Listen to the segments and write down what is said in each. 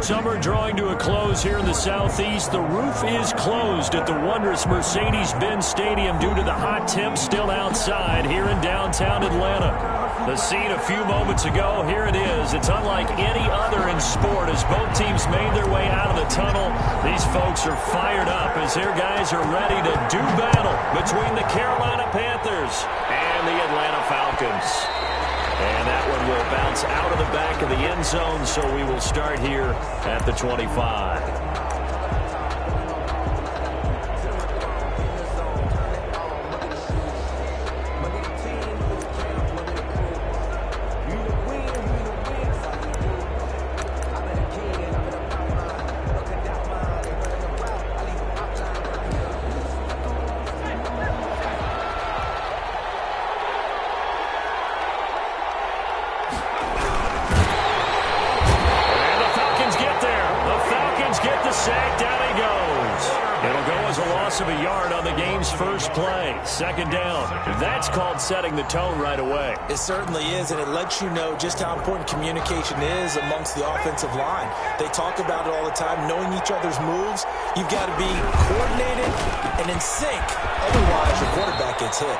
Summer drawing to a close here in the southeast. The roof is closed at the wondrous Mercedes-Benz Stadium due to the hot temps still outside here in downtown Atlanta. The scene a few moments ago, here it is. It's unlike any other in sport as both teams made their way out of the tunnel. These folks are fired up as their guys are ready to do battle between the Carolina Panthers and the Atlanta Falcons. And that one will bounce out of the back of the end zone, so we will start here at the 25. Second down. That's called setting the tone right away. It certainly is, and it lets you know just how important communication is amongst the offensive line. They talk about it all the time, knowing each other's moves. You've got to be coordinated and in sync. Otherwise, your quarterback gets hit.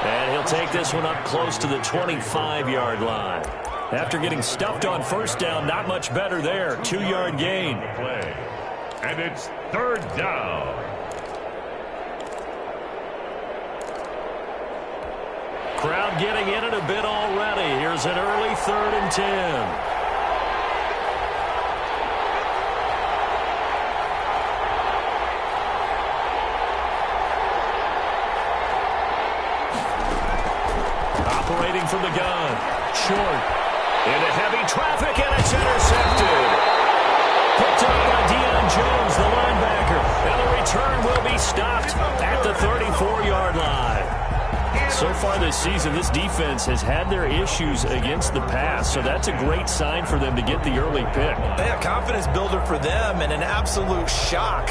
And he'll take this one up close to the 25-yard line. After getting stuffed on first down, not much better there. 2-yard gain. And it's third down. Crowd getting in it a bit already. Here's an early 3rd and 10. Operating from the gun. Short. Into heavy traffic, and it's intercepted. Picked up by Deion Jones, the linebacker. And the return will be stopped at the 34-yard line. So far this season, this defense has had their issues against the pass, so that's a great sign for them to get the early pick. Yeah, confidence builder for them and an absolute shock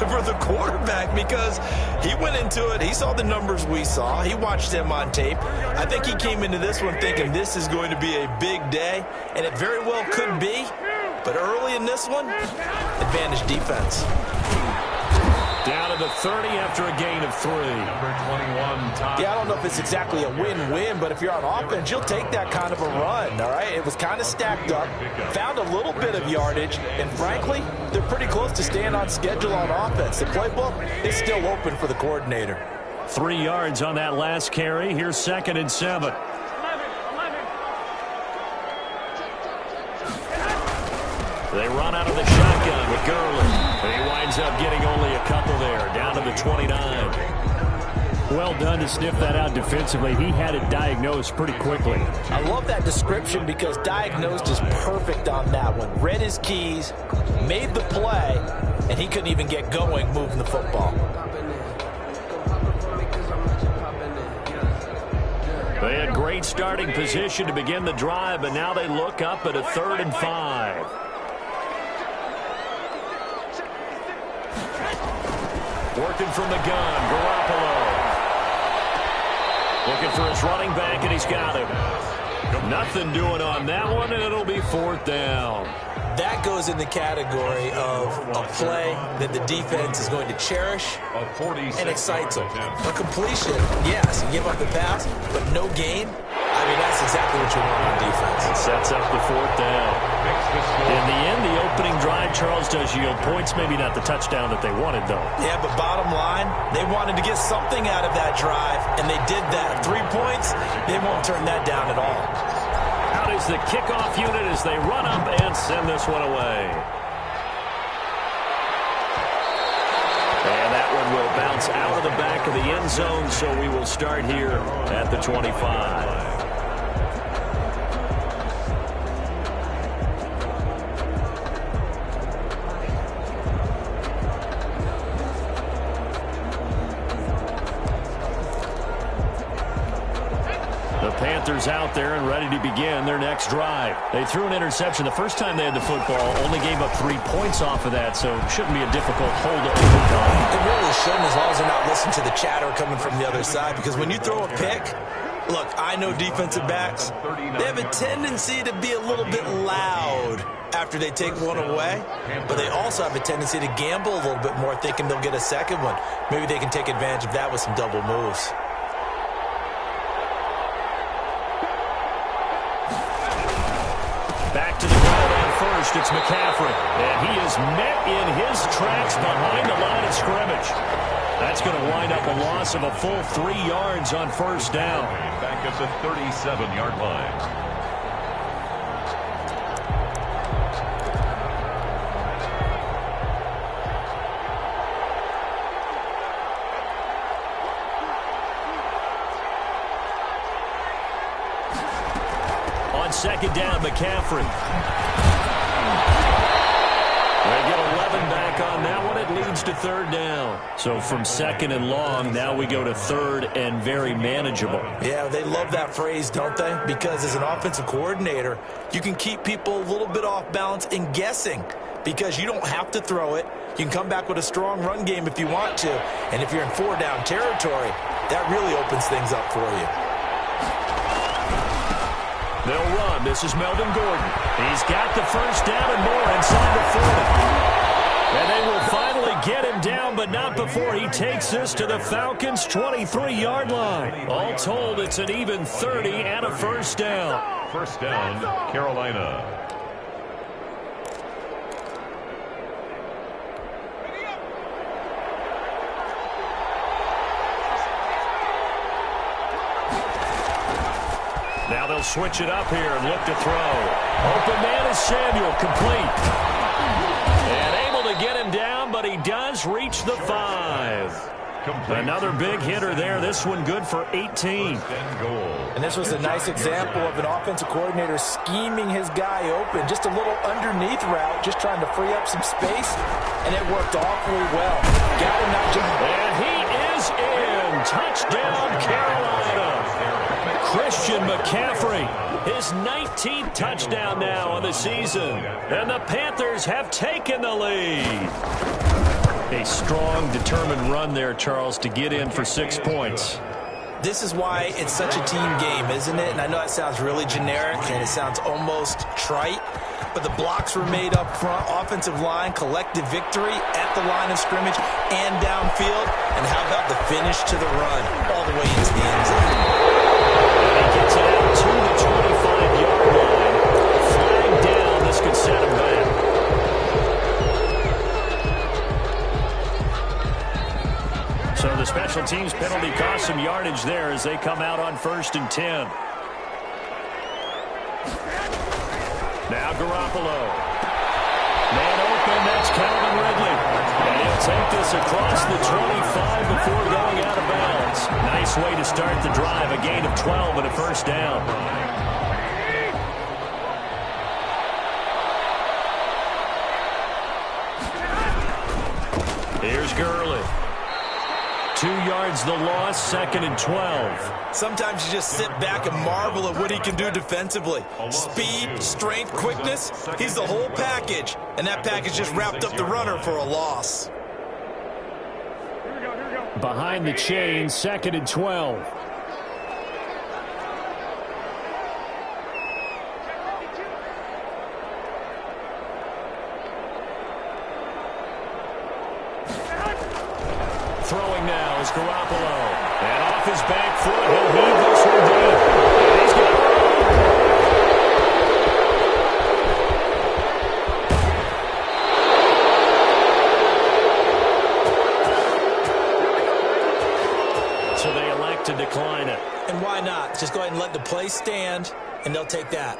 for the quarterback because he went into it. He saw the numbers we saw. He watched them on tape. I think he came into this one thinking this is going to be a big day, and it very well could be. But early in this one, advantage defense. Down to the 30 after a gain of 3. Number 21, Tom. Yeah, I don't know if it's exactly a win-win, but if you're on offense, you'll take that kind of a run, all right? It was kind of stacked up, found a little bit of yardage, and frankly, they're pretty close to staying on schedule on offense. The playbook is still open for the coordinator. 3 yards on that last carry. Here's 2nd and 7. They run out of the shotgun with Gurley. And he winds up getting only a couple there, down to the 29. Well done to sniff that out defensively. He had it diagnosed pretty quickly. I love that description because diagnosed is perfect on that one. Read his keys, made the play, and he couldn't even get going moving the football. They had great starting position to begin the drive, but now they look up at a 3rd and 5. Working from the gun, Garoppolo. Looking for his running back, and he's got him. Nothing doing on that one, and it'll be 4th down. That goes in the category of a play that the defense is going to cherish and excites them. A completion, yes, you give up the pass, but no gain. I mean, that's exactly what you want on defense. It sets up the 4th down. In the end, the opening drive, Charles, does yield points. Maybe not the touchdown that they wanted, though. Yeah, but bottom line, they wanted to get something out of that drive, and they did that. 3 points, they won't turn that down at all. Out is the kickoff unit as they run up and send this one away. And that one will bounce out of the back of the end zone, so we will start here at the 25. Panthers out there and ready to begin their next drive. They threw an interception the first time they had the football, only gave up 3 points off of that, so shouldn't be a difficult hold to overcome. It really shouldn't, as long as they're not listening to the chatter coming from the other side, because when you throw a pick, Look, I know defensive backs, they have a tendency to be a little bit loud after they take one away, but they also have a tendency to gamble a little bit more, thinking they'll get a second one. Maybe they can take advantage of that with some double moves. Back to the ground on first, it's McCaffrey, and he is met in his tracks behind the line of scrimmage. That's going to wind up a loss of a full 3 yards on first down. Back at the 37-yard line. On second down, McCaffrey. They get 11 back on that one. It leads to third down. So from second and long, now we go to third and very manageable. Yeah, they love that phrase, don't they? Because as an offensive coordinator, you can keep people a little bit off balance and guessing because you don't have to throw it. You can come back with a strong run game if you want to. And if you're in 4-down territory, that really opens things up for you. They'll run. This is Melvin Gordon. He's got the first down and more inside the 40. And they will finally get him down, but not before he takes this to the Falcons' 23-yard line. All told, it's an even 30 and a first down. First down, Carolina. Now they'll switch it up here and look to throw. Open man is Samuel, complete. And able to get him down, but he does reach the 5. Another big hitter there. This one good for 18. And this was a nice example of an offensive coordinator scheming his guy open. Just a little underneath route, just trying to free up some space, and it worked awfully well. Got him not just... And he is in. Touchdown, Carolina. Christian McCaffrey, his 19th touchdown now on the season. And the Panthers have taken the lead. A strong, determined run there, Charles, to get in for 6 points. This is why it's such a team game, isn't it? And I know that sounds really generic and it sounds almost trite, but the blocks were made up front, offensive line, collective victory at the line of scrimmage and downfield. And how about the finish to the run all the way into the end zone? He gets it out to the 25-yard line. Flag down. This could set him back. So the special teams penalty cost some yardage there as they come out on 1st and 10. Now Garoppolo. Man open, that's Calvin Ridley. And he'll take this across the 25 before going out of bounds. Nice way to start the drive. A gain of 12 and a first down. Here's Gurley. 2 yards the loss, 2nd and 12. Sometimes you just sit back and marvel at what he can do defensively. Speed, strength, quickness, he's the whole package. And that package just wrapped up the runner for a loss. Behind the chain, 2nd and 12. Throwing now is Garoppolo. And off his back foot, he'll heave this one deep. And he's got it. So they elect to decline it. And why not? Just go ahead and let the play stand, and they'll take that.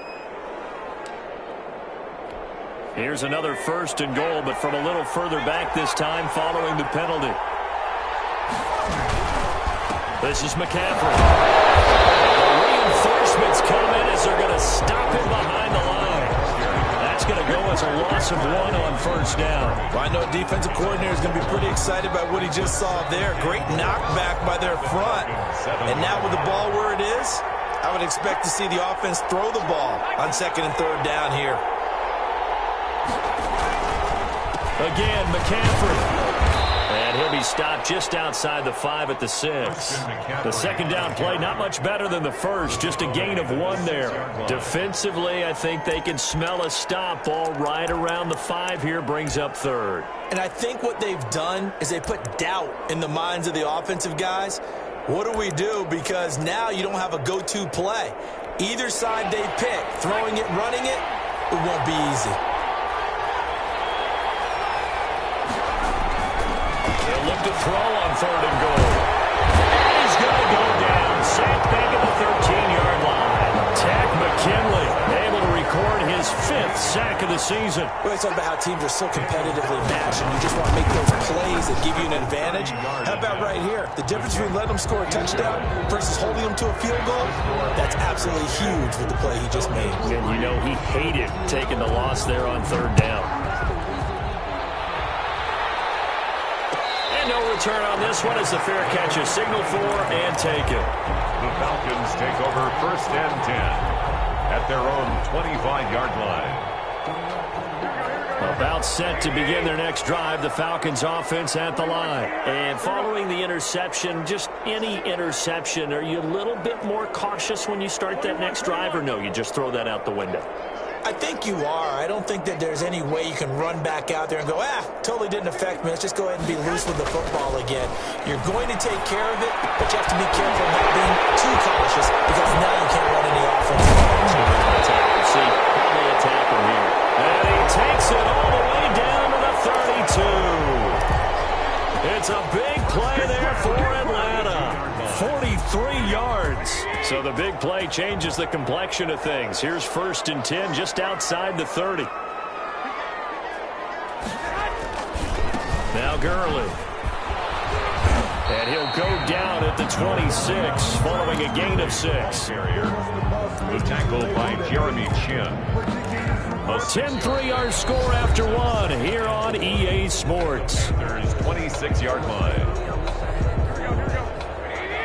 Here's another 1st and goal, but from a little further back this time following the penalty. This is McCaffrey. The reinforcements come in as they're going to stop him behind the line. That's going to go as a loss of 1 on 1st down. Well, I know defensive coordinator is going to be pretty excited by what he just saw there. Great knockback by their front. And now with the ball where it is, I would expect to see the offense throw the ball on 2nd and 3rd down here. Again, McCaffrey. And he'll be stopped just outside the 5 at the 6. The second down play, not much better than the first, just a gain of 1 there. Defensively, I think they can smell a stop. Ball right around the 5 here, brings up 3rd. And I think what they've done is they put doubt in the minds of the offensive guys. What do we do? Because now you don't have a go-to play. Either side they pick, throwing it, running it, it won't be easy. They'll look to throw on 3rd and goal. And he's going to go down. Sacked back at the 13-yard line. Tack McKinley able to record his 5th sack of the season. We always talk about how teams are so competitively matched, and you just want to make those plays that give you an advantage. How about right here? The difference between letting them score a touchdown versus holding them to a field goal, that's absolutely huge with the play he just made. And you know he hated taking the loss there on 3rd down. No return on this one as the fair catch is signaled for and taken. The Falcons take over 1st and 10 at their own 25-yard line. About set to begin their next drive, the Falcons offense at the line. And following the interception, just any interception, are you a little bit more cautious when you start that next drive, or no, you just throw that out the window? I think you are. I don't think that there's any way you can run back out there and go, totally didn't affect me. Let's just go ahead and be loose with the football again. You're going to take care of it, but you have to be careful not being too cautious because now you can't run any offensive action. See, probably attack him here. And he takes it all the way down to the 32. It's a big play there for Atlanta. 43 yards. So the big play changes the complexion of things. Here's 1st and 10 just outside the 30. Now Gurley. And he'll go down at the 26 following a gain of 6. The tackle by Jeremy Chin. A 10-3-yard score after 1 here on EA Sports. There's 26-yard line.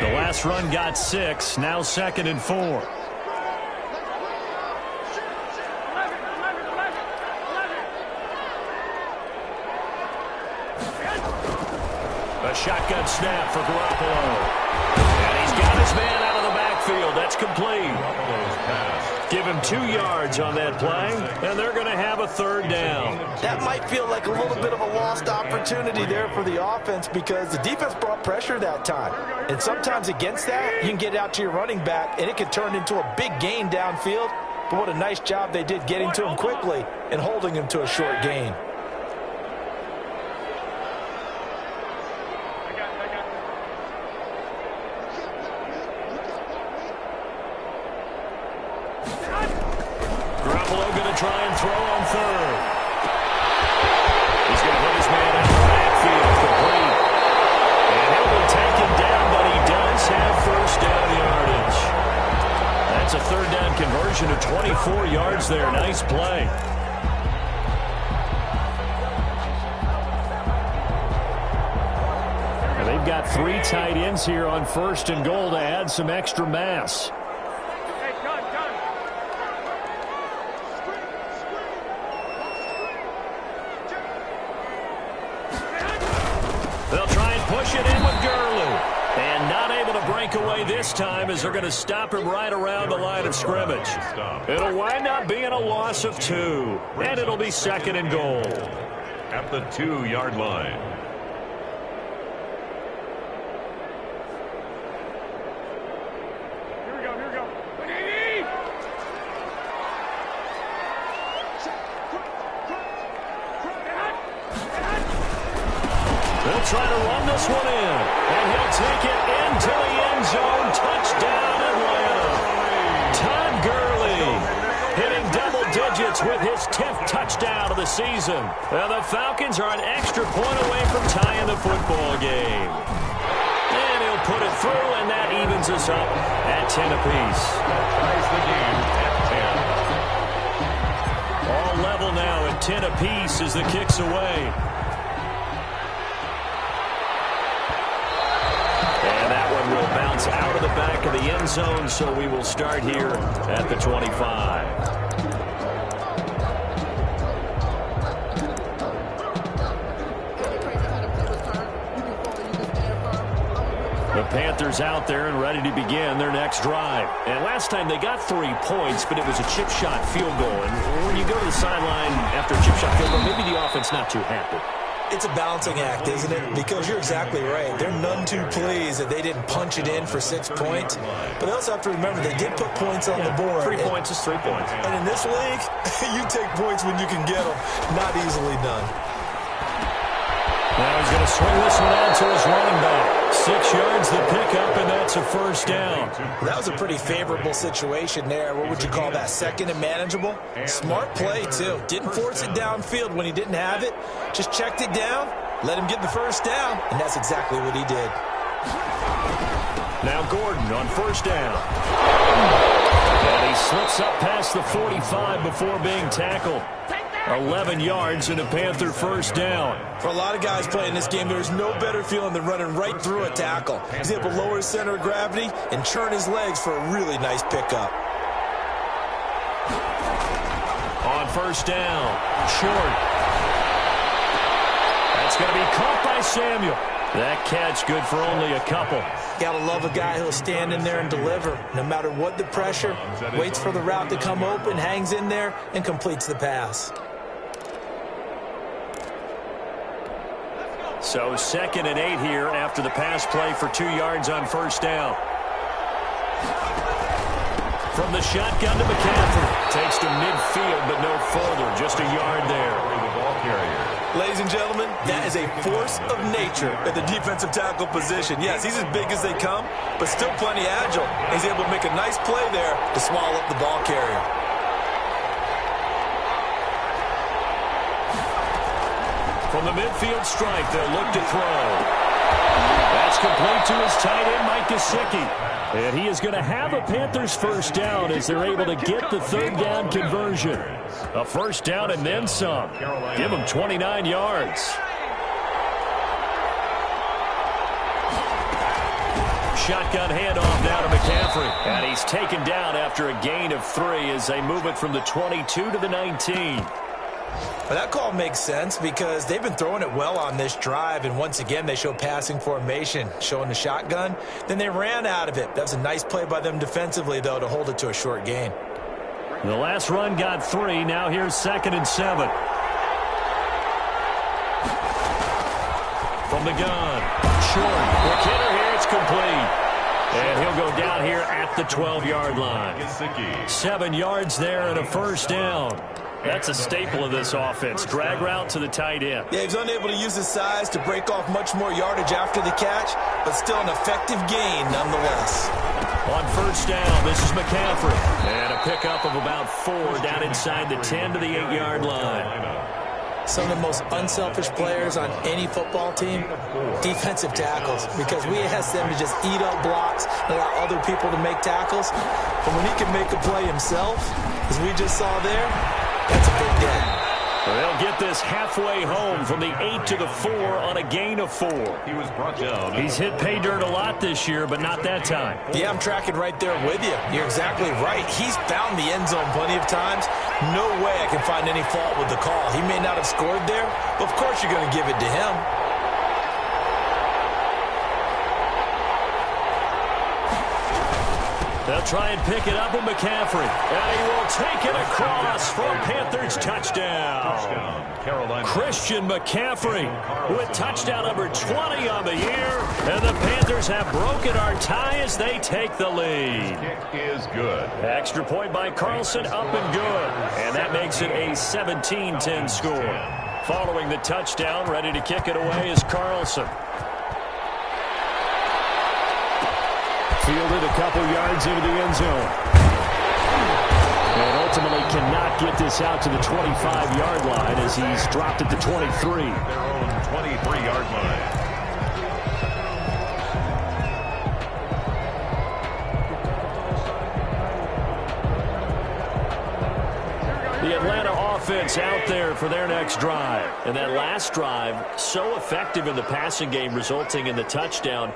The last run got 6, now 2nd and 4. A shotgun snap for Garoppolo. And he's got his man out of the backfield. That's complete. Give him 2 yards on that play, and they're going to have a 3rd down. That might feel like a little bit of a lost opportunity there for the offense because the defense brought pressure that time. And sometimes against that, you can get it out to your running back, and it can turn into a big gain downfield. But what a nice job they did getting to him quickly and holding him to a short gain. Try and throw on 3rd. He's going to put his man out of the backfield, complete. And he'll be taken down, but he does have 1st down yardage. That's a 3rd down conversion of 24 yards there. Nice play. And they've got 3 tight ends here on 1st and goal to add some extra mass. Push it in with Gurley. And not able to break away this time as they're going to stop him right around the line of scrimmage. It'll wind up being a loss of 2. And it'll be 2nd and goal. At the 2-yard line. They'll try to run this one in, and he'll take it into the end zone. Touchdown, Atlanta. Todd Gurley hitting double digits with his 10th touchdown of the season. Now the Falcons are an extra point away from tying the football game. And he'll put it through, and that evens us up at 10 apiece. Ties the game at 10. All level now at 10 apiece as the kick's away. And that one will bounce out of the back of the end zone, so we will start here at the 25. Panthers out there and ready to begin their next drive. And last time they got 3 points, but it was a chip shot field goal. And when you go to the sideline after a chip shot field goal, maybe the offense not too happy. It's a balancing act, isn't it? Because you're exactly right. They're none too pleased that they didn't punch it in for 6 points. But they also have to remember they did put points on the board. 3 points is 3 points. And in this league, you take points when you can get them. Not easily done. Now he's going to swing this one out to his running back. 6 yards the pickup, and that's a first down. That was a pretty favorable situation there. What would you call that? Second and manageable? Smart play, too. Didn't force it downfield when he didn't have it. Just checked it down, let him get the first down, and that's exactly what he did. Now Gordon on first down. And he slips up past the 45 before being tackled. 11 yards and a Panther first down. For a lot of guys playing this game, there's no better feeling than running right through a tackle. He's able to lower his center of gravity and churn his legs for a really nice pickup. On first down, short. That's going to be caught by Samuel. That catch good for only a couple. Gotta love a guy who'll stand in there and deliver. No matter what the pressure, waits for the route to come open, hangs in there, and completes the pass. So 2nd and 8 here after the pass play for 2 yards on first down. From the shotgun to McCaffrey. Takes to midfield, but no further. Just a yard there. The ball carrier. Ladies and gentlemen, that is a force of nature at the defensive tackle position. Yes, he's as big as they come, but still plenty agile. He's able to make a nice play there to swallow up the ball carrier. From the midfield stripe, they'll look to throw. That's complete to his tight end, Mike Gesicki. And he is going to have a Panthers first down as they're able to get the 3rd down conversion. A first down and then some. Give him 29 yards. Shotgun handoff now to McCaffrey. And he's taken down after a gain of 3 as they move it from the 22 to the 19. Well, that call makes sense because they've been throwing it well on this drive, and once again they show passing formation, showing the shotgun. Then they ran out of it. That was a nice play by them defensively, though, to hold it to a short gain. The last run got 3. Now here's 2nd and 7. From the gun. Short. McKinnon here. It's complete. And he'll go down here at the 12-yard line. 7 yards there and a first down. That's a staple of this offense. Drag route to the tight end. Yeah, he's unable to use his size to break off much more yardage after the catch, but still an effective gain nonetheless. On first down, this is McCaffrey. And a pickup of about 4 down inside the 10 to the 8-yard line. Some of the most unselfish players on any football team, defensive tackles, because we ask them to just eat up blocks and allow other people to make tackles. But when he can make a play himself, as we just saw there, that's a big day. They'll get this halfway home from the 8 to the 4 on a gain of 4. He was brought down. He's hit pay dirt a lot this year, but not that time. Yeah, I'm tracking right there with you. You're exactly right. He's found the end zone plenty of times. No way I can find any fault with the call. He may not have scored there, but of course you're going to give it to him. They'll try and pick it up with McCaffrey. And he will take it across for a Panthers touchdown. Carolina. Christian McCaffrey with touchdown number 20 on the year. And the Panthers have broken our tie as they take the lead. Kick is good. Extra point by Carlson, up and good. And that makes it a 17-10 score. Following the touchdown, ready to kick it away is Carlson. Fielded a couple yards into the end zone. And ultimately cannot get this out to the 25-yard line as he's dropped at the 23. Their own 23-yard line. The Atlanta offense out there for their next drive. And that last drive, so effective in the passing game, resulting in the touchdown.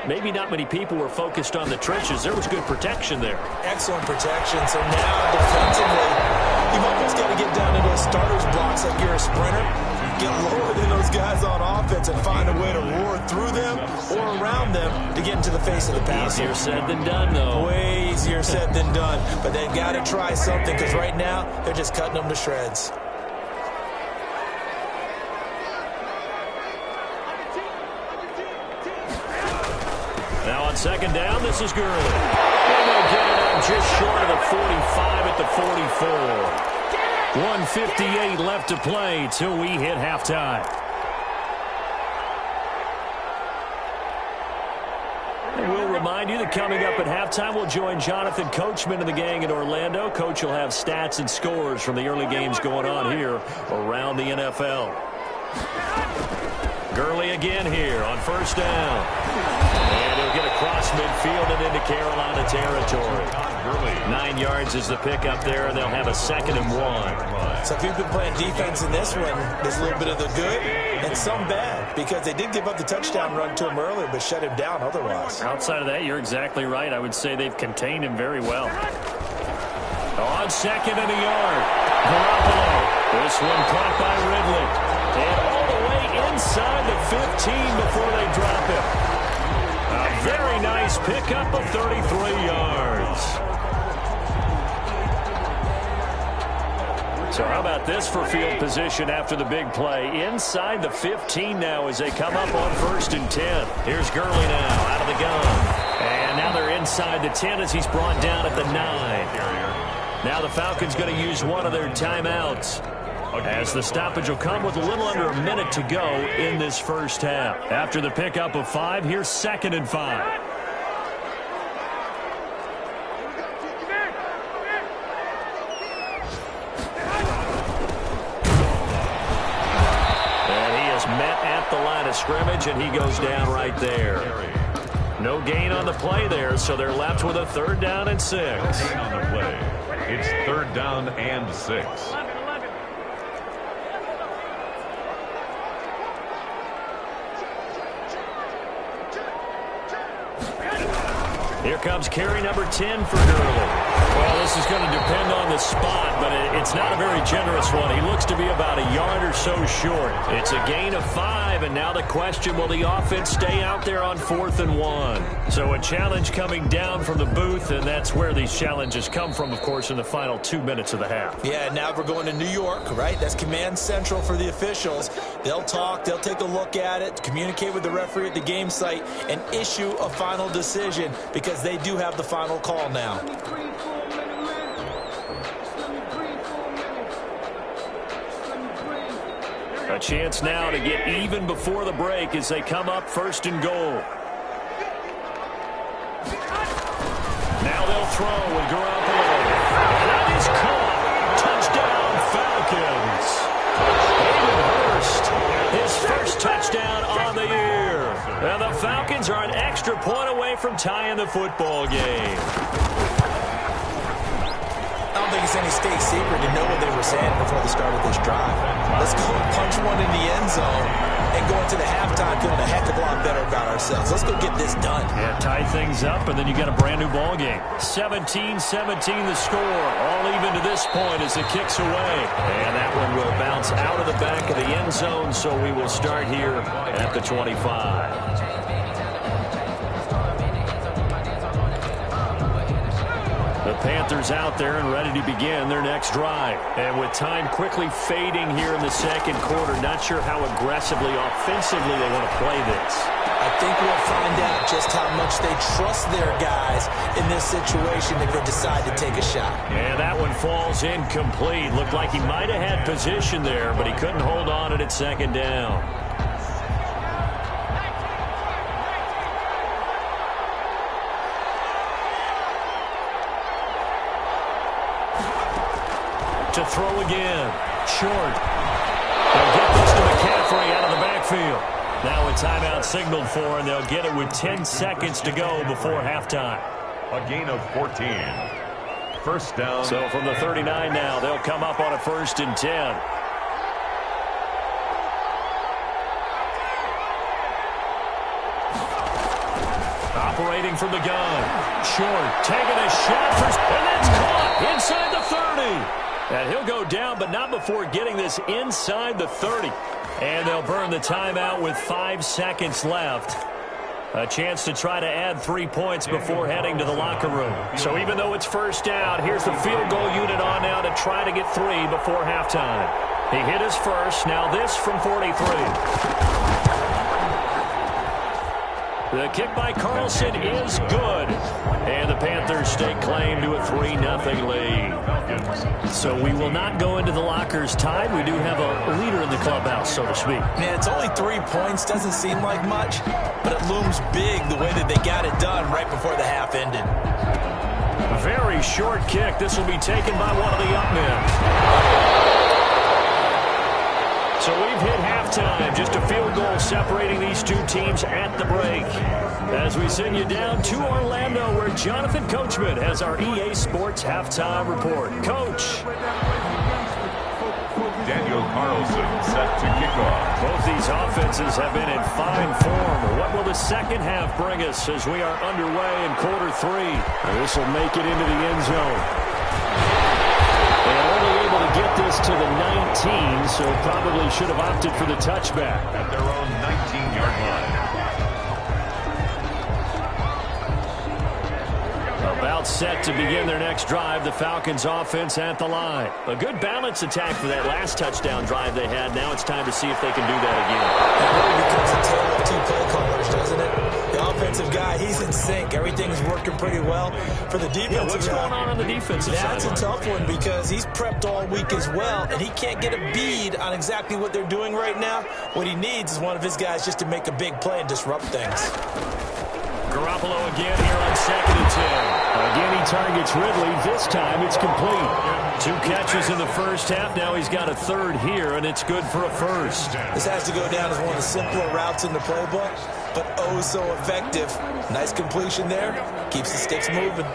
Maybe not many people were focused on the trenches. There was good protection there. Excellent protection. So now defensively, you've almost got to get down to those starters blocks like you're a sprinter. get lower than those guys on offense and find a way to roar through them or around them to get into the face of the passer. Easier said than done, though. Way easier said than done. But they've got to try something because right now they're just cutting them to shreds. Now on second down, this is Gurley. And they'll get it up just short of the 45 at the 44. 1:58 left to play till we hit halftime. And we'll remind you that coming up at halftime, we'll join Jonathan Coachman and the gang in Orlando. Coach will have stats and scores from the early games going on here around the NFL. Gurley again here on first down. And he'll get across midfield and into Carolina territory. 9 yards is the pickup there, and they'll have a 2nd and 1. So if you've been playing defense in this one, there's a little bit of the good and some bad because they did give up the touchdown run to him earlier but shut him down otherwise. Outside of that, you're exactly right. I would say they've contained him very well. On 2nd and a yard, Garoppolo. This one caught by Ridley. And all the way inside the 15 before they drop it. A very nice pickup of 33 yards. So how about this for field position after the big play? Inside the 15 now as they come up on 1st and 10. Here's Gurley now out of the gun. And now they're inside the 10 as he's brought down at the 9. Now the Falcons going to use one of their timeouts, as the stoppage will come with a little under a minute to go in this first half. After the pickup of 5, here's 2nd and 5. And he is met at the line of scrimmage, and he goes down right there. No gain on the play there, so they're left with a 3rd down and 6. Gain on the play. It's 3rd down and 6. Here comes carry number 10 for Gurley. Well, this is going to depend on the spot, but it's not a very generous one. He looks to be about a yard or so short. It's a gain of 5, and now the question, will the offense stay out there on 4th and 1? So a challenge coming down from the booth, and that's where these challenges come from, of course, in the final 2 minutes of the half. Yeah, now we're going to New York, right? That's command central for the officials. They'll talk, they'll take a look at it, communicate with the referee at the game site, and issue a final decision because they do have the final call now. A chance now to get even before the break as they come up 1st and goal. Now they'll throw with Garoppolo. And that is caught. Touchdown, Falcons. Hayden Hurst, his first touchdown on the year. And the Falcons are an extra point away from tying the football game. I don't think it's any state secret to know what they were saying before the start of this drive. Let's go punch one in the end zone and go into the halftime feeling a heck of a lot better about ourselves. Let's go get this done. Yeah, tie things up, and then you got a brand new ball game. 17-17 the score. All even to this point as it kicks away. And that one will bounce out of the back of the end zone, so we will start here at the 25. The Panthers out there and ready to begin their next drive. And with time quickly fading here in the 2nd quarter, not sure how aggressively, offensively they want to play this. I think we'll find out just how much they trust their guys in this situation if they decide to take a shot. And that one falls incomplete. Looked like he might have had position there, but he couldn't hold on it at 2nd down. To throw again. Short. They'll get this to McCaffrey out of the backfield. Now a timeout signaled for, and they'll get it with 10 seconds to go before halftime. A gain of 14. 1st down. So from the 39 now, they'll come up on a 1st and 10. Operating from the gun. Short. Taking a shot. And that's caught inside the 30. And he'll go down, but not before getting this inside the 30. And they'll burn the timeout with 5 seconds left. A chance to try to add 3 points before heading to the locker room. So even though it's first down, here's the field goal unit on now to try to get 3 before halftime. He hit his first. Now this from 43. The kick by Carlson is good. And the Panthers stake claim to a 3-0 lead. So we will not go into the lockers tied. We do have a leader in the clubhouse, so to speak. Man, it's only 3 points. Doesn't seem like much, but it looms big the way that they got it done right before the half ended. Very short kick. This will be taken by one of the up men. So we've hit halftime. Just a field goal separating these two teams at the break. As we send you down to Orlando, where Jonathan Coachman has our EA Sports halftime report. Coach. Daniel Carlson set to kick off. Both these offenses have been in fine form. What will the second half bring us as we are underway in quarter 3? This will make it into the end zone. And only able to get this to the 19, so probably should have opted for the touchback. At their own 19-yard line. About set to begin their next drive, the Falcons offense at the line. A good balance attack for that last touchdown drive they had. Now it's time to see if they can do that again. It really becomes a tale of 2 play callers, doesn't it? The offensive guy, he's in sync. Everything's working pretty well. For the defensive what's guy, going on the defensive side? that's a tough one because he's prepped all week as well, and he can't get a bead on exactly what they're doing right now. What he needs is one of his guys just to make a big play and disrupt things. Garoppolo again here on 2nd and 10. Again, he targets Ridley. This time it's complete. 2 catches in the first half. Now he's got a third here, and it's good for a first. This has to go down as one of the simpler routes in the playbook, but oh so effective. Nice completion there. Keeps the sticks moving.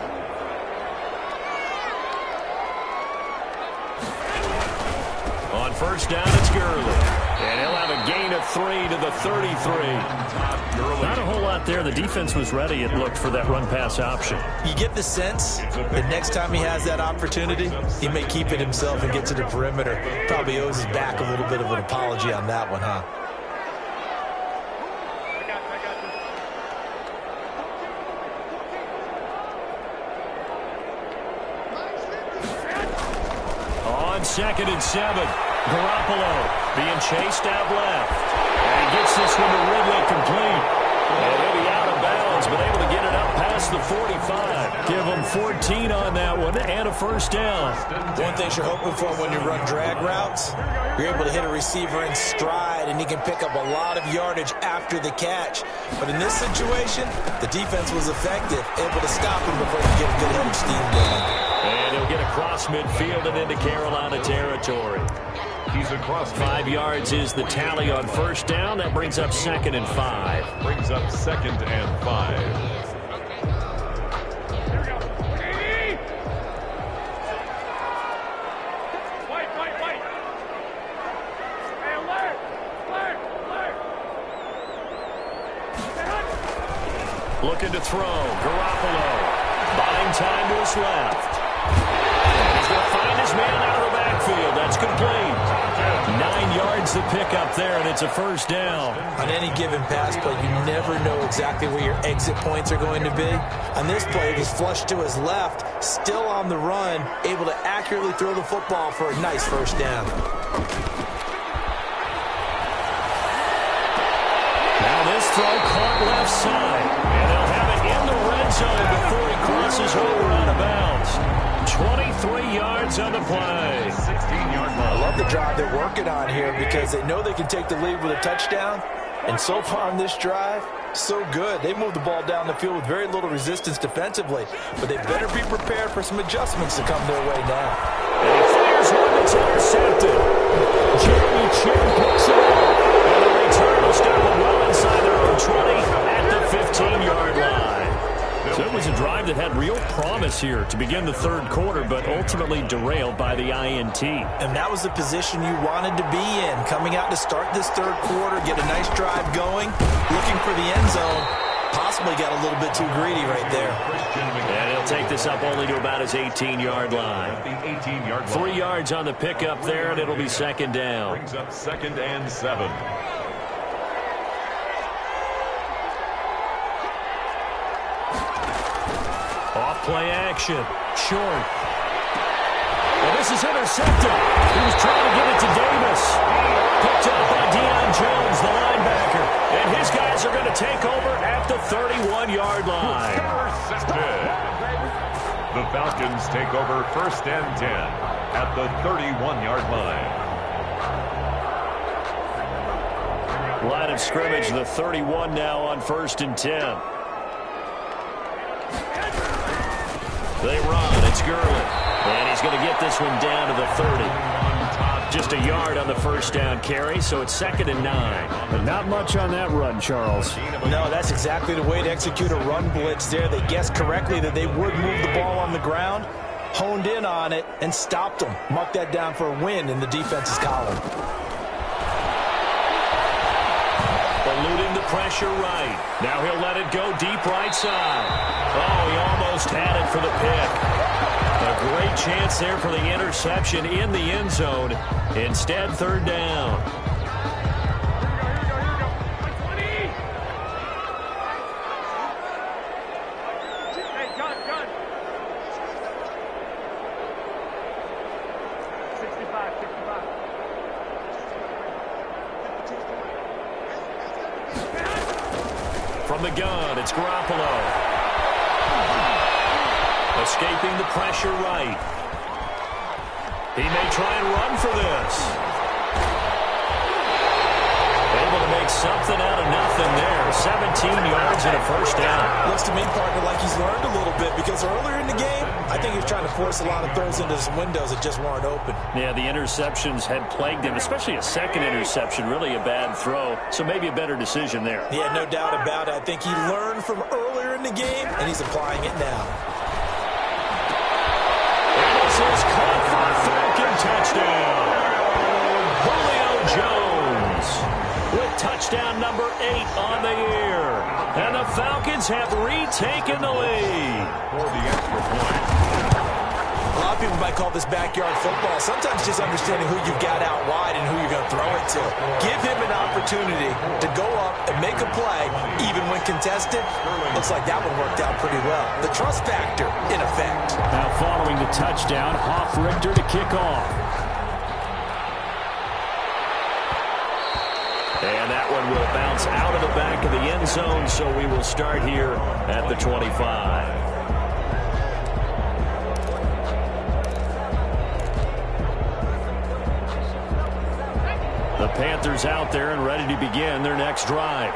On first down, it's Gurley. And he'll have a gain of 3 to the 33. Not a whole lot there. The defense was ready, it looked, for that run-pass option. You get the sense that next time he has that opportunity, he may keep it himself and get to the perimeter. Probably owes his back a little bit of an apology on that one, huh? On 2nd and 7, Garoppolo being chased out left. And he gets this one to Ridley complete. And he'll be out of bounds, but able to get it up past the 45. Give him 14 on that one and a first down. One thing you're hoping for when you run drag routes, you're able to hit a receiver in stride, and he can pick up a lot of yardage after the catch. But in this situation, the defense was effective, able to stop him before he get a good head of steam going. And he'll get across midfield and into Carolina territory. He's across 5 yards is the tally on first down. That brings up 2nd and 5. Brings up 2nd and 5. Looking to throw. Garoppolo buying time to his left. He's going to find his man out of the backfield. That's complete. 9 yards to pick up there, and it's a first down. On any given pass play, you never know exactly where your exit points are going to be. On this play, he's flushed to his left, still on the run, able to accurately throw the football for a nice first down. Now this throw caught left side, and they'll have it in the red zone before he crosses over out of bounds. 23 yards on the play. 16-yard line. I love the drive they're working on here because they know they can take the lead with a touchdown. And so far on this drive, so good. They moved the ball down the field with very little resistance defensively. But they better be prepared for some adjustments to come their way now. And he fires one that's intercepted. Jeremy Chin picks it up. And the return will stop them well inside their own 20 at the 15-yard line. So it was a drive that had real promise here to begin the third quarter, but ultimately derailed by the INT. And that was the position you wanted to be in. Coming out to start this third quarter, get a nice drive going, looking for the end zone. Possibly got a little bit too greedy right there. And he'll take this up only to about his 18-yard line. 3 yards on the pickup there, and it'll be second down. Brings up 2nd and 7. Off play action. Short. Well, this is intercepted. He was trying to get it to Davis. Picked up by Deion Jones, the linebacker. And his guys are going to take over at the 31-yard line. Intercepted. The Falcons take over 1st and 10 at the 31-yard line. Line of scrimmage, the 31 now on 1st and 10. They run. It's Gurley. And he's going to get this one down to the 30. Just a yard on the first down carry, so it's 2nd and 9. But not much on that run, Charles. No, that's exactly the way to execute a run blitz there. They guessed correctly that they would move the ball on the ground, honed in on it, and stopped them. Mark that down for a win in the defense's column. Eluding the pressure right. Now he'll let it go deep right side. Oh, he almost had it for the pick. A great chance there for the interception in the end zone. Instead, 3rd down. From the gun, it's Garoppolo. Escaping the pressure right. He may try and run for this. Able to make something out of nothing there. 17 yards and a first down. Looks to me, partner, like he's learned a little bit because earlier in the game, I think he was trying to force a lot of throws into some windows that just weren't open. Yeah, the interceptions had plagued him, especially a second interception, really a bad throw. So maybe a better decision there. Yeah, no doubt about it. I think he learned from earlier in the game, and he's applying it now. Is caught for a Falcon touchdown. Julio Jones with touchdown number 8 on the year. And the Falcons have retaken the lead. For the extra point. A lot of people might call this backyard football. Sometimes just understanding who you've got out wide and who you're going to throw it to. Give him an opportunity to go up and make a play, even when contested. Looks like that one worked out pretty well. The trust factor, in effect. Now following the touchdown, Richter to kick off. And that one will bounce out of the back of the end zone, so we will start here at the 25. The Panthers out there and ready to begin their next drive.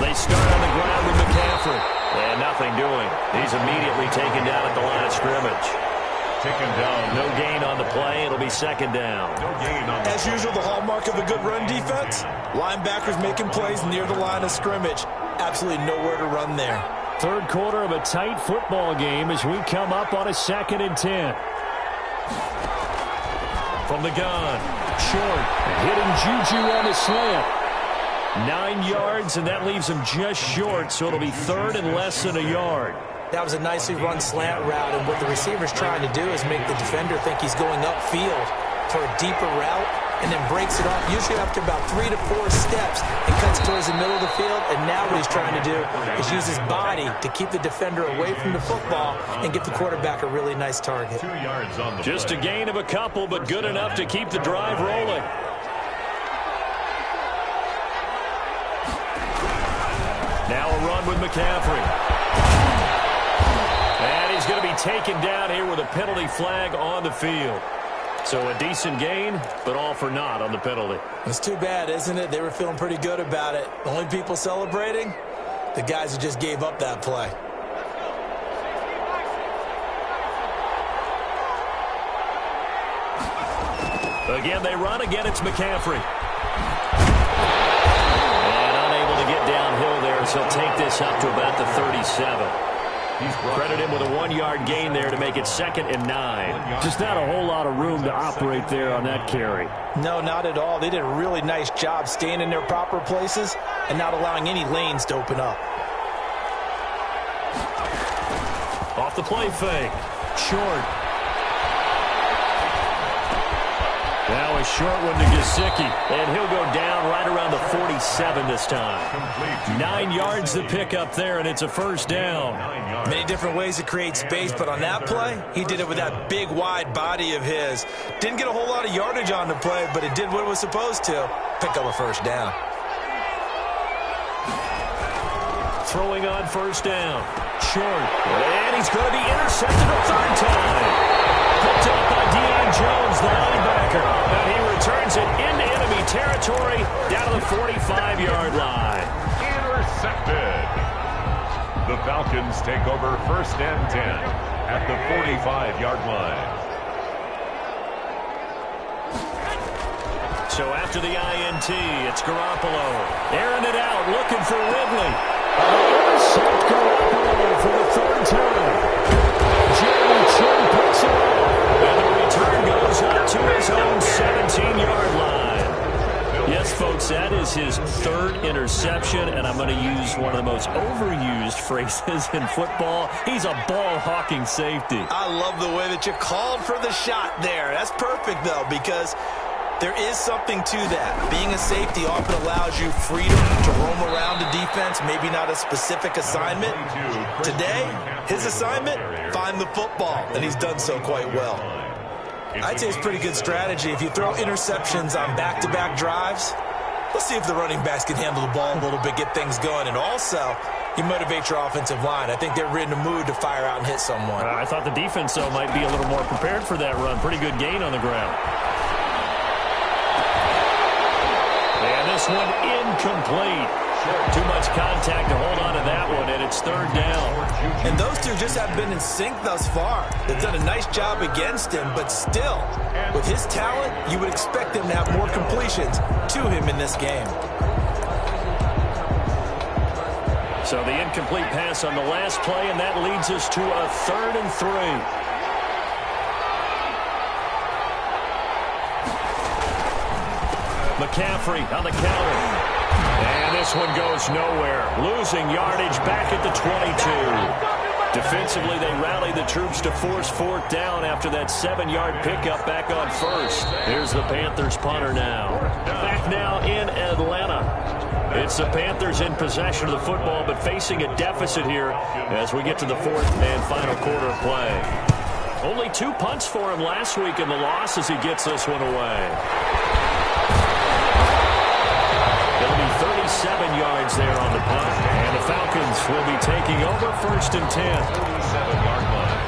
They start on the ground with McCaffrey. And nothing doing. He's immediately taken down at the line of scrimmage. Taken down. No gain on the play. It'll be 2nd down. No gain on the As usual, the hallmark of a good run defense, linebackers making plays near the line of scrimmage. Absolutely nowhere to run there. 3rd quarter of a tight football game as we come up on a 2nd and 10. From the gun. Short. Hitting Juju on the slant. 9 yards, and that leaves him just short, so it'll be 3rd and less than a yard. That was a nicely run slant route, and what the receiver's trying to do is make the defender think he's going upfield for a deeper route, and then breaks it off, usually after about 3 to 4 steps, and cuts towards the middle of the field. And now what he's trying to do is use his body to keep the defender away from the football and get the quarterback a really nice target. 2 yards on the Just play. a gain of a couple, but good enough to keep the drive rolling. Now a run with McCaffrey. And he's going to be taken down here with a penalty flag on the field. So a decent gain, but all for naught on the penalty. It's too bad, isn't it? They were feeling pretty good about it. The only people celebrating, the guys who just gave up that play. Again, they run. Again, it's McCaffrey. And unable to get downhill there, so he'll take this up to about the 37. Credit him with a 1-yard gain there to make it 2nd and 9. Just not a whole lot of room to operate there on that carry. No, not at all. They did a really nice job staying in their proper places and not allowing any lanes to open up. Off the play fake. Short. Now a short one to Gesicki, and he'll go down right around the 47 this time. 9 yards to pick up there, and it's a first down. Many different ways to create space, but on that play, he did it with that big, wide body of his. Didn't get a whole lot of yardage on the play, but it did what it was supposed to. Pick up a first down. Throwing on first down. Short. And he's going to be intercepted a 3rd time. Picked up by Deion Jones, the linebacker. And he returns it into enemy territory down to the 45-yard line. Intercepted. The Falcons take over 1st and 10 at the 45-yard line. So after the INT, it's Garoppolo. Airing it out, looking for Ridley. Intercept Garoppolo for the 3rd time. Jeremy Chin picks it up. And the return goes up to his own 17-yard line. Yes, folks, that is his 3rd interception, and I'm going to use one of the most overused phrases in football. He's a ball-hawking safety. I love the way that you called for the shot there. That's perfect, though, because there is something to that. Being a safety often allows you freedom to roam around the defense, maybe not a specific assignment. Today, his assignment, find the football, and he's done so quite well. I'd say it's pretty good strategy. If you throw interceptions on back-to-back drives, let's see if the running backs can handle the ball a little bit, get things going, and also you motivate your offensive line. I think they're in the mood to fire out and hit someone. I thought the defense, though, might be a little more prepared for that run. Pretty good gain on the ground. And this one incomplete. Too much contact to hold on to that one, and it's 3rd down. And those two just have been in sync thus far. They've done a nice job against him, but still, with his talent, you would expect him to have more completions to him in this game. So the incomplete pass on the last play, and that leads us to a 3rd and 3. McCaffrey on the counter. And this one goes nowhere. Losing yardage back at the 22. Defensively, they rally the troops to force 4th down after that 7-yard pickup back on 1st. Here's the Panthers punter now. Back now in Atlanta. It's the Panthers in possession of the football, but facing a deficit here as we get to the 4th and final quarter of play. Only 2 punts for him last week in the loss as he gets this one away. It'll be 37 yards there on the punt. And the Falcons will be taking over 1st and 10. 47-yard line.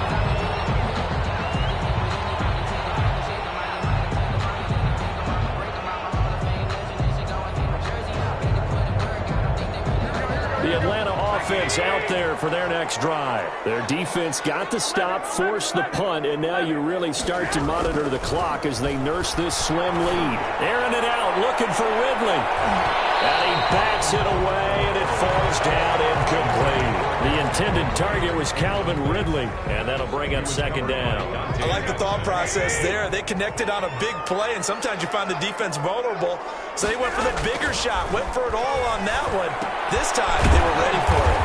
The Atlanta offense out there for their next drive. Their defense got the stop, forced the punt, and now you really start to monitor the clock as they nurse this slim lead. Airing it out, looking for Ridley. And he bats it away, and it falls down incomplete. The intended target was Calvin Ridley, and that'll bring up 2nd down. I like the thought process there. They connected on a big play, and sometimes you find the defense vulnerable. So they went for the bigger shot, went for it all on that one. This time, they were ready for it.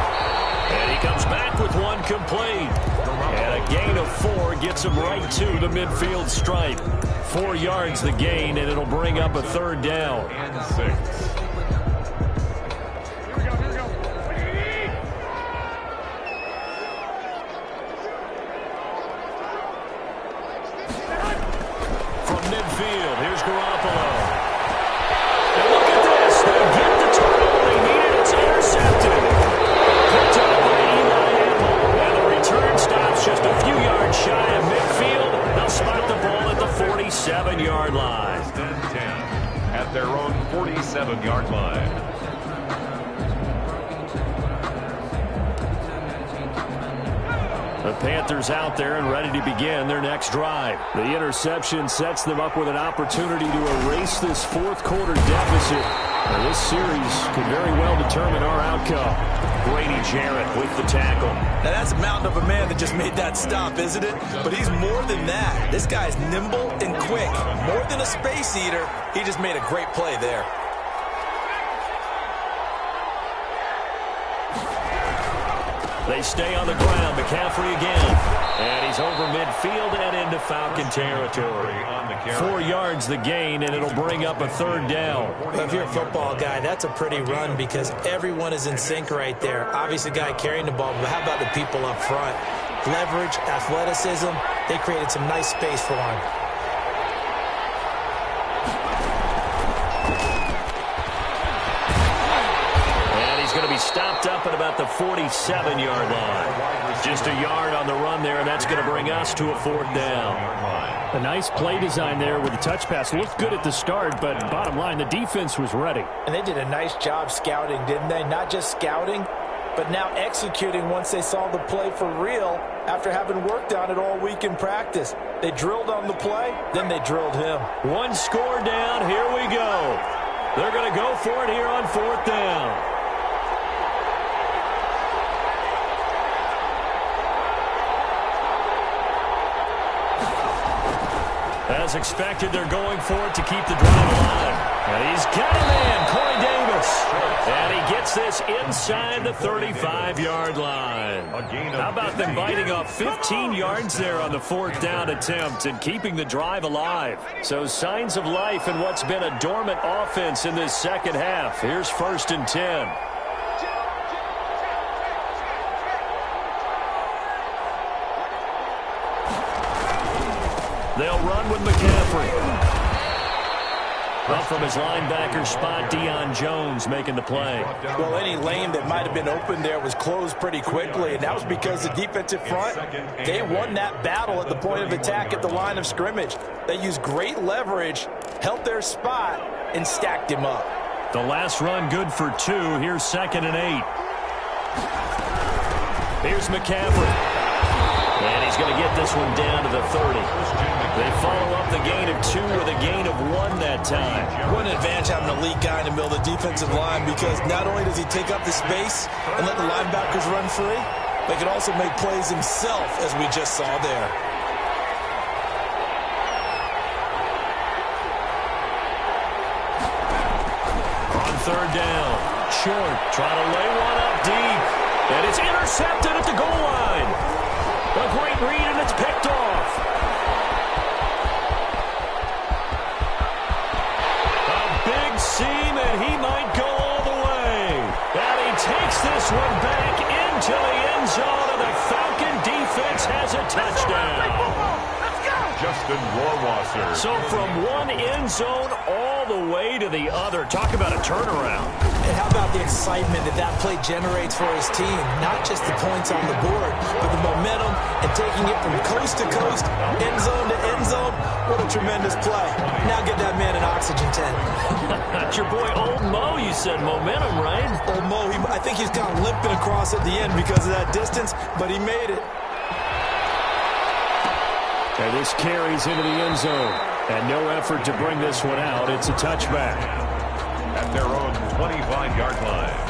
And he comes back with one complete. And a gain of 4 gets him right to the midfield stripe. 4 yards the gain, and it'll bring up a 3rd down. And 6. Midfield. Here's Garoppolo. And look at this. They get the turnover they needed. It's intercepted. Picked up by Eli Apple. And the return stops just a few yards shy of midfield. They'll spot the ball at the 47-yard line. 10 at their own 47-yard line. The Panthers out there and ready to begin their next drive. The interception sets them up with an opportunity to erase this 4th quarter deficit. Now, this series could very well determine our outcome. Grady Jarrett with the tackle. Now that's a mountain of a man that just made that stop, isn't it? But he's more than that. This guy's nimble and quick. More than a space eater, he just made a great play there. They stay on the ground. McCaffrey again. And he's over midfield and into Falcon territory. 4 yards the gain, and it'll bring up a 3rd down. Well, if you're a football guy, that's a pretty run because everyone is in sync right there. Obviously, the guy carrying the ball, but how about the people up front? Leverage, athleticism, they created some nice space for him. Going to be stopped up at about the 47-yard line. Just a yard on the run there, and that's going to bring us to a 4th down. A nice play design there with the touch pass. Looked good at the start, but bottom line, the defense was ready. And they did a nice job scouting, didn't they? Not just scouting, but now executing once they saw the play for real after having worked on it all week in practice. They drilled on the play, then they drilled him. 1 score down. Here we go. They're going to go for it here on 4th down. As expected, they're going for it to keep the drive alive. And he's got a man, Corey Davis. And he gets this inside the 35-yard line. How about them biting off 15 yards there on the 4th down attempt and keeping the drive alive? So signs of life in what's been a dormant offense in this second half. Here's 1st and 10. They'll run with McCaffrey. Up from his linebacker spot, Deion Jones making the play. Well, any lane that might have been open there was closed pretty quickly, and that was because the defensive front, they won that battle at the point of attack at the line of scrimmage. They used great leverage, held their spot, and stacked him up. The last run good for 2. Here's 2nd and 8. Here's McCaffrey. And he's going to get this one down to the 30. They follow up the gain of 2 with a gain of 1 that time. What an advantage having an elite guy in the middle of the defensive line, because not only does he take up the space and let the linebackers run free, but he can also make plays himself, as we just saw there. On 3rd down, short, trying to lay one up deep. And it's intercepted at the goal line. A great read, and it's picked off. A big seam, and he might go all the way. And he takes this one back into the end zone, and the Falcon defense has a touchdown. Justin Rohrwasser. So from one end zone all the way to the other. Talk about a turnaround. And how about the excitement that that play generates for his team? Not just the points on the board, but the momentum and taking it from coast to coast, end zone to end zone. What a tremendous play. Now get that man an oxygen tent. That's your boy Old Mo. You said momentum, right? Old Mo, I think he's kind of limping across at the end because of that distance, but he made it. And this carries into the end zone. And no effort to bring this one out. It's a touchback. At their own 25-yard line.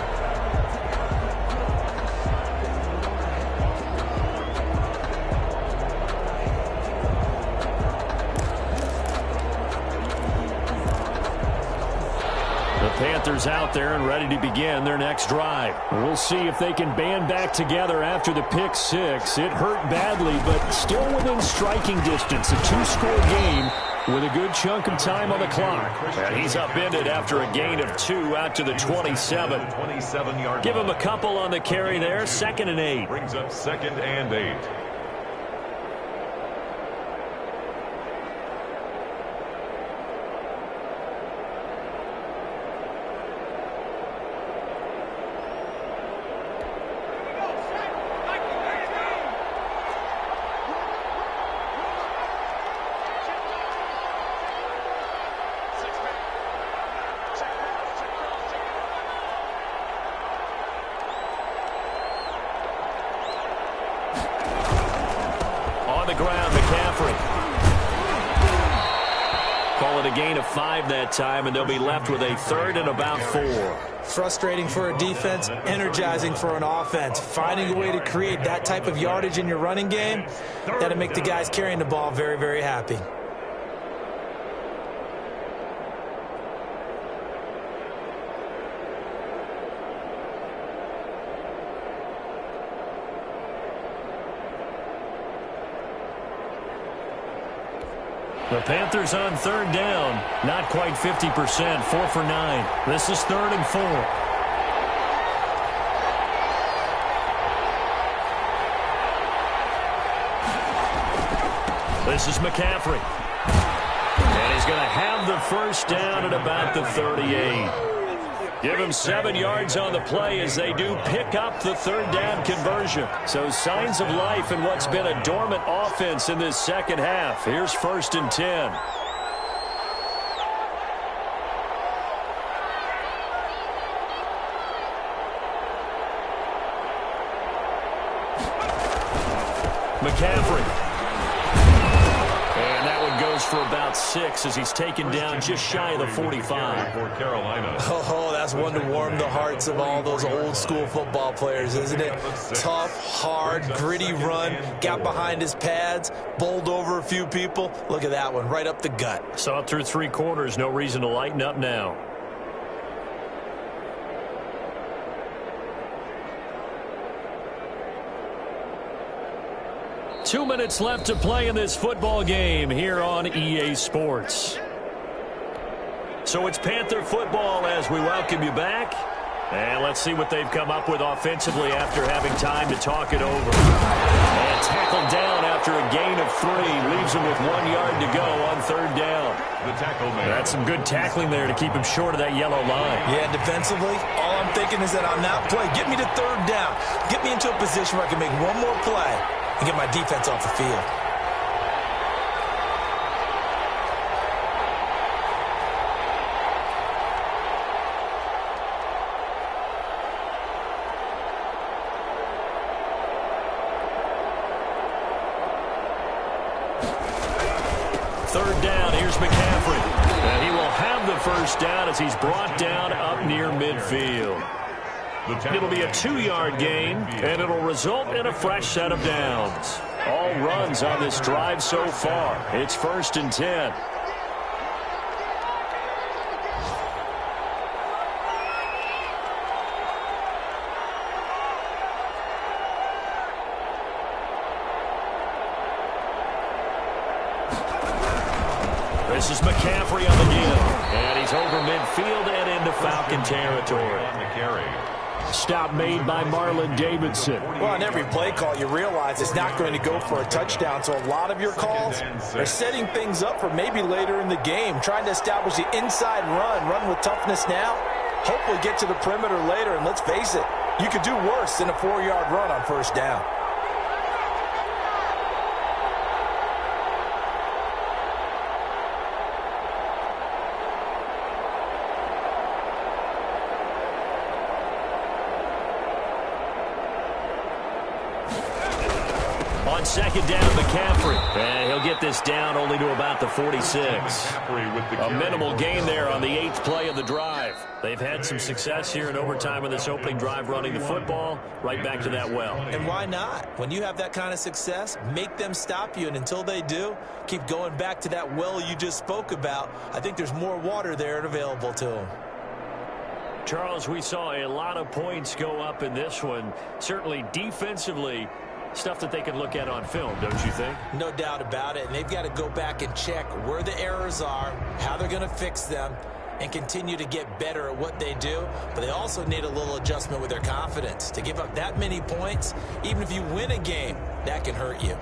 The Panthers out there and ready to begin their next drive. We'll see if they can band back together after the pick 6. It hurt badly, but still within striking distance. A 2-score game with a good chunk of time on the clock. And he's upended after a gain of 2 out to the 27. 27-yard. Give him a couple on the carry there. 2nd and 8. Brings up 2nd and 8. with a gain of 5 that time, and they'll be left with a third and about 4. Frustrating for a defense, energizing for an offense. Finding a way to create that type of yardage in your running game, that'll make the guys carrying the ball very, very happy. The Panthers on third down. Not quite 50%. 4 for 9. This is 3rd and 4. This is McCaffrey. And he's going to have the first down at about the 38. Give him 7 yards on the play as they do pick up the third down conversion. So signs of life in what's been a dormant offense in this second half. Here's 1st and 10. McCaffrey. Goes for about 6 as he's taken down just shy of the 45. For Carolina. Oh, that's one to warm the hearts of all those old school football players, isn't it? Tough, hard, gritty run. Got behind his pads, bowled over a few people. Look at that one, right up the gut. Saw it through 3 quarters. No reason to lighten up now. Two minutes left to play in this football game here on EA Sports. So it's Panther football as we welcome you back. And let's see what they've come up with offensively after having time to talk it over. And tackled down after a gain of 3. Leaves him with 1 yard to go on third down. The tackle man. That's some good tackling there to keep him short of that yellow line. Yeah, defensively, all I'm thinking is that on that play, get me to third down. Get me into a position where I can make one more play and get my defense off the field. Third down, here's McCaffrey. And he will have the first down as he's brought down up near midfield. It'll be a 2-yard gain, and it'll result in a fresh set of downs. All runs on this drive so far. It's 1st and 10. This is McCaffrey on the give. And he's over midfield and into Falcon territory. On the carry. Stop made by Marlon Davidson. Well, on every play call, you realize it's not going to go for a touchdown. So a lot of your calls are setting things up for maybe later in the game, trying to establish the inside run with toughness now. Hopefully get to the perimeter later, and let's face it, you could do worse than a 4-yard run on first down. On second down, McCaffrey. And he'll get this down only to about the 46. A minimal gain there on the 8th play of the drive. They've had some success here in overtime in this opening drive running the football. Right back to that well. And why not? When you have that kind of success, make them stop you. And until they do, keep going back to that well you just spoke about. I think there's more water there and available to them. Charles, we saw a lot of points go up in this one. Certainly defensively, stuff that they can look at on film, don't you think? No doubt about it. And they've got to go back and check where the errors are, how they're going to fix them, and continue to get better at what they do. But they also need a little adjustment with their confidence. To give up that many points, even if you win a game, that can hurt you.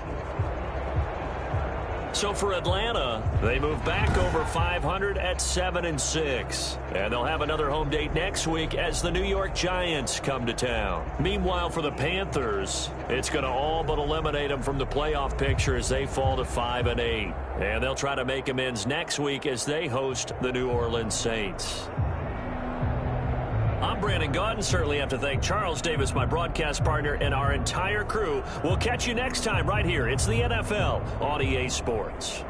So for Atlanta, they move back over 500 at 7-6. And they'll have another home date next week as the New York Giants come to town. Meanwhile, for the Panthers, it's going to all but eliminate them from the playoff picture as they fall to 5-8. And they'll try to make amends next week as they host the New Orleans Saints. I'm Brandon Gaudin. Certainly have to thank Charles Davis, my broadcast partner, and our entire crew. We'll catch you next time right here. It's the NFL on EA Sports.